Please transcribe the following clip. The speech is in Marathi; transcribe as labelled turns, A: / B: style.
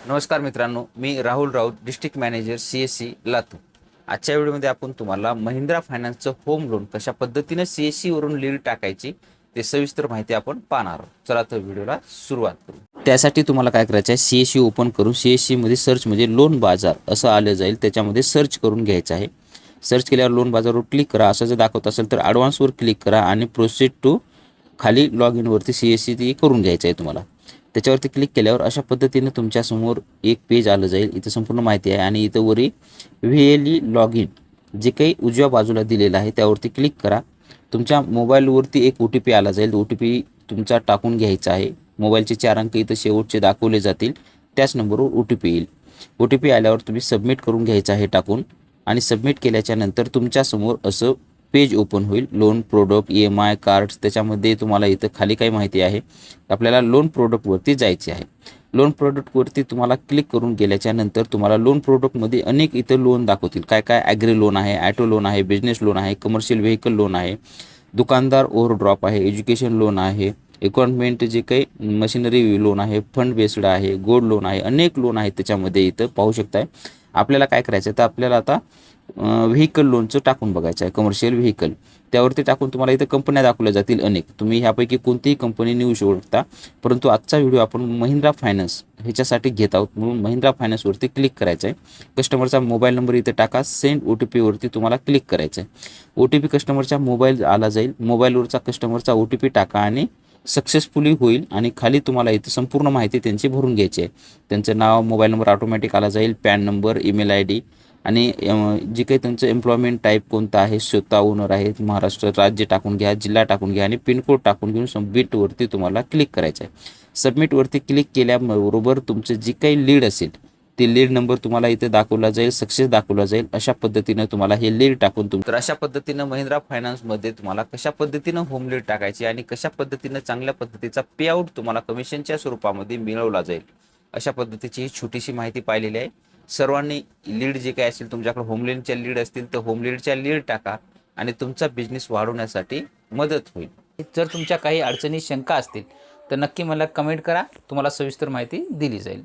A: नमस्कार मित्रांनो, मी Rahul Raut, district manager CSC Latur. आजच्या व्हिडिओमध्ये आपण तुम्हाला महिंद्रा फायनान्सचं होम लोन कशा पद्धतीनं CSC वरून लीड टाकायची ते सविस्तर माहिती आपण पाहणार आहोत. चला तर व्हिडिओला सुरुवात करू. त्यासाठी तुम्हाला काय करायचं आहे, CSC ओपन करून CSC मध्ये सर्च म्हणजे लोन बाजार असं आलं जाईल, त्याच्यामध्ये सर्च करून घ्यायचं आहे. सर्च केल्यावर लोन बाजारवर क्लिक करा. असं जर दाखवत असेल तर ॲडव्हान्सवर क्लिक करा आणि प्रोसीड टू खाली लॉग इनवरती CSC ती करून घ्यायचं आहे तुम्हाला. त्याच्यावरती क्लिक केल्यावर अशा पद्धतीने तुमच्यासमोर एक पेज आलं जाईल. इथं संपूर्ण माहिती आहे आणि इथं वरी VLE लॉग इन जे काही उजव्या बाजूला दिलेलं आहे त्यावरती क्लिक करा. तुमच्या मोबाईलवरती एक OTP आला जाईल. OTP तुमचा टाकून घ्यायचा आहे. मोबाईलचे 4 अंक इथं शेवटचे दाखवले जातील, त्याच नंबरवर OTP येईल. OTP आल्यावर तुम्ही सबमिट करून घ्यायचं आहे टाकून, आणि सबमिट केल्याच्या नंतर तुमच्यासमोर असं पेज ओपन होईल. लोन प्रोडक्ट, EMI कार्ड्स, त्याच्यामध्ये तुम्हाला इथं खाली काही माहिती आहे. आपल्याला लोन प्रोडक्टवरती जायचे आहे. लोन प्रोडक्टवरती तुम्हाला क्लिक करून गेल्याच्या नंतर तुम्हाला लोन प्रोडक्टमध्ये अनेक इथं लोन दाखवतील. काय काय ॲग्री लोन आहे, ॲटो लोन आहे, बिझनेस लोन आहे, कमर्शियल व्हेकल लोन आहे, दुकानदार ओव्हरड्रॉप आहे, एज्युकेशन लोन आहे, इक्विपमेंट जे काही मशिनरी लोन आहे, फंड बेस्ड आहे, गोल्ड लोन आहे, अनेक लोन आहेत त्याच्यामध्ये इथं पाहू शकताय. आपल्याला काय करायचं आहे तर आपल्याला आता व्हेकल लोनचं टाकून बघायचं आहे. कमर्शियल व्हेकल त्यावरती टाकून तुम्हाला इथं कंपन्या दाखवल्या जातील अनेक. तुम्ही ह्यापैकी कोणतीही कंपनी निवडू शकता, परंतु आजचा व्हिडिओ आपण महिंद्रा फायनान्स ह्याच्यासाठी घेत आहोत, म्हणून महिंद्रा फायनान्सवरती क्लिक करायचं आहे. कस्टमरचा मोबाईल नंबर इथे टाका. सेंड OTP वरती तुम्हाला क्लिक करायचं आहे. OTP कस्टमरच्या मोबाईल आला जाईल. मोबाईलवरचा कस्टमरचा OTP टाका आणि सक्सेसफुली होईल. आणि खाली तुम्हाला इथं संपूर्ण माहिती त्यांची भरून घ्यायची आहे. त्यांचं नाव, मोबाईल नंबर ऑटोमॅटिक आला जाईल, पॅन नंबर, ईमेल ID आणि जे काही त्यांचं एम्प्लॉयमेंट टाईप कोणतं आहे, स्वतः ओनर आहेत, महाराष्ट्र राज्य टाकून घ्या, जिल्हा टाकून घ्या आणि पिनकोड टाकून घेऊन सबमिटवरती तुम्हाला क्लिक करायचं आहे. सबमिटवरती क्लिक केल्याबरोबर तुमचं जी काही लीड असेल ते लीड नंबर तुम्हाला इथे दाखवला जाईल, सक्सेस दाखवला जाईल. अशा पद्धतीनं तुम्हाला हे लीड टाकून तर अशा पद्धतीनं महिंद्रा फायनान्समध्ये तुम्हाला कशा पद्धतीनं होम लीड टाकायची आणि कशा पद्धतीनं चांगल्या पद्धतीचा पेआउट तुम्हाला कमिशनच्या स्वरूपामध्ये मिळवला जाईल, अशा पद्धतीची ही छोटीशी माहिती पाहिलेली आहे. सर्वांनी लीड जे काही असेल तुमच्याकडे होम लीडच्या लीड असतील तर होम लीडच्या लीड टाका आणि तुमचा बिझनेस वाढवण्यासाठी मदत होईल.
B: जर तुमच्या काही अडचणी, शंका असतील तर नक्की मला कमेंट करा. तुम्हाला सविस्तर माहिती दिली जाईल.